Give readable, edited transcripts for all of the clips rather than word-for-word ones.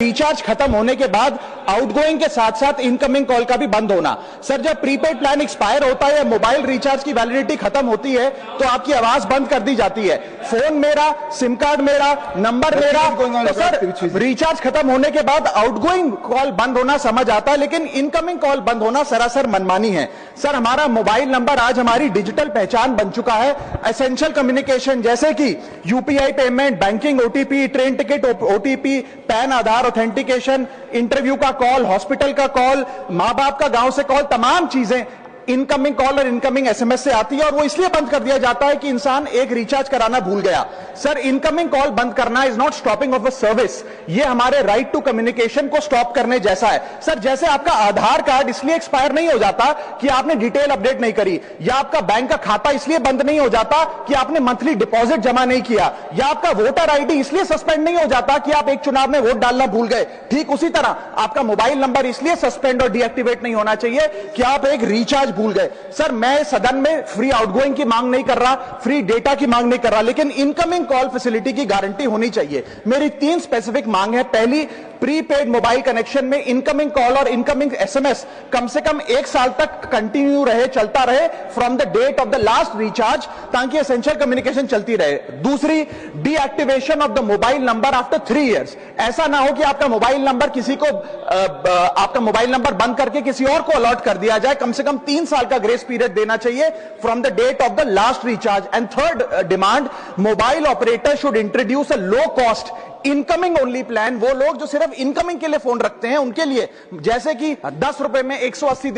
Recharge खत्म होने के बाद आउटगोइंग के साथ साथ इनकमिंग कॉल का भी बंद होना। सर जब प्रीपेड प्लान एक्सपायर होता है, मोबाइल रिचार्ज की वैलिडिटी खत्म होती है तो आपकी आवाज बंद कर दी जाती है। फोन मेरा, सिम कार्ड मेरा, नंबर मेरा, तो सर रिचार्ज खत्म होने के बाद आउटगोइंग कॉल बंद होना समझ आता है, लेकिन इनकमिंग कॉल बंद होना सरासर मनमानी है। सर हमारा मोबाइल नंबर आज हमारी डिजिटल पहचान बन चुका है। एसेंशियल कम्युनिकेशन जैसे कि UPI payment, banking, OTP, train ticket OTP, PAN, Aadhaar authentication, interview का कॉल, हॉस्पिटल का कॉल, मां बाप का गांव से कॉल, तमाम चीजें इनकमिंग कॉल और इनकमिंग एसएमएस से आती है और वो इसलिए बंद कर दिया जाता है कि इंसान एक रिचार्ज कराना भूल गया। सर इनकमिंग कॉल बंद करना is not stopping of a service, ये हमारे राइट टू कम्युनिकेशन को स्टॉप करने जैसा है। सर जैसे आपका आधार कार्ड इसलिए एक्सपायर नहीं हो जाता कि आपने डिटेल अपडेट नहीं करी, या आपका बैंक का खाता इसलिए बंद नहीं हो जाता कि आपने मंथली डिपॉजिट जमा नहीं किया, या आपका वोटर आईडी इसलिए सस्पेंड नहीं हो जाता कि आप एक चुनाव में वोट डालना भूल गए। ठीक उसी तरह आपका मोबाइल नंबर इसलिए सस्पेंड और डीएक्टिवेट नहीं होना चाहिए कि आप एक रिचार्ज भूल गए। सर मैं सदन में फ्री आउटगोइंग की मांग नहीं कर रहा, फ्री डेटा की मांग नहीं कर रहा, लेकिन इनकमिंग कॉल फैसिलिटी की गारंटी होनी चाहिए। मेरी 3 स्पेसिफिक मांग है। पहली, प्रीपेड मोबाइल कनेक्शन में इनकमिंग कॉल और इनकमिंग एसएमएस कम से कम 1 साल तक कंटिन्यू रहे, चलता रहे from the date of the last recharge, ताकि एसेंशियल कम्युनिकेशन चलती रहे। दूसरी, deactivation of the mobile number after 3 years. ऐसा ना हो कि आपका मोबाइल नंबर किसी को आपका मोबाइल नंबर बंद करके किसी और को अलॉट कर दिया जाए। कम से कम 3 साल का ग्रेस पीरियड देना चाहिए from the date of the last recharge. And third demand, mobile operator should introduce a low cost incoming only plan. वो लोग जो सिर्फ इनकमिंग के लिए फोन रखते हैं उनके लिए, जैसे कि 10 रुपए में 180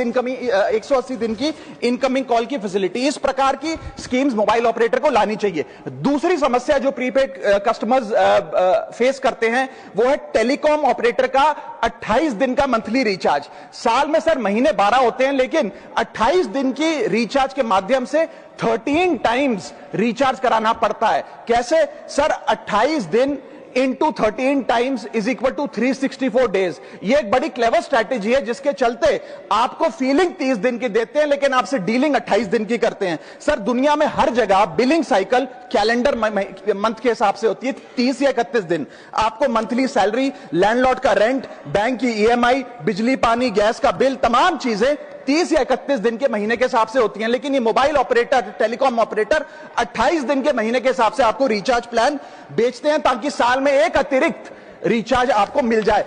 दिन की इनकमिंग कॉल की फैसिलिटी, इस प्रकार की स्कीम्स मोबाइल ऑपरेटर को लानी चाहिए। दूसरी समस्या जो प्रीपेड कस्टमर्स फेस करते हैं वो है टेलीकॉम ऑपरेटर का 28 दिन का मंथली रिचार्ज। साल में सर महीने 12 होते हैं, लेकिन 28 दिन की रिचार्ज के माध्यम से 13 टाइम्स रिचार्ज कराना पड़ता है। कैसे सर? 28 दिन into 13 times is equal to 364 days। ये एक बड़ी क्लेवर स्ट्रैटेजी है जिसके चलते आपको फीलिंग 30 दिन की देते हैं, लेकिन आपसे डीलिंग 28 दिन की करते हैं। सर दुनिया में हर जगह बिलिंग साइकिल कैलेंडर मंथ के हिसाब से होती है, 30 या 31 दिन। आपको मंथली सैलरी, लैंडलॉर्ड का रेंट, बैंक की ईएमआई, बिजली पानी गैस का बिल, तमाम चीजें 30 या 31 दिन के महीने के हिसाब से होती हैं। लेकिन ये मोबाइल ऑपरेटर, टेलीकॉम ऑपरेटर 28 दिन के महीने के हिसाब से आपको रिचार्ज प्लान बेचते हैं, ताकि साल में एक अतिरिक्त रिचार्ज आपको मिल जाए।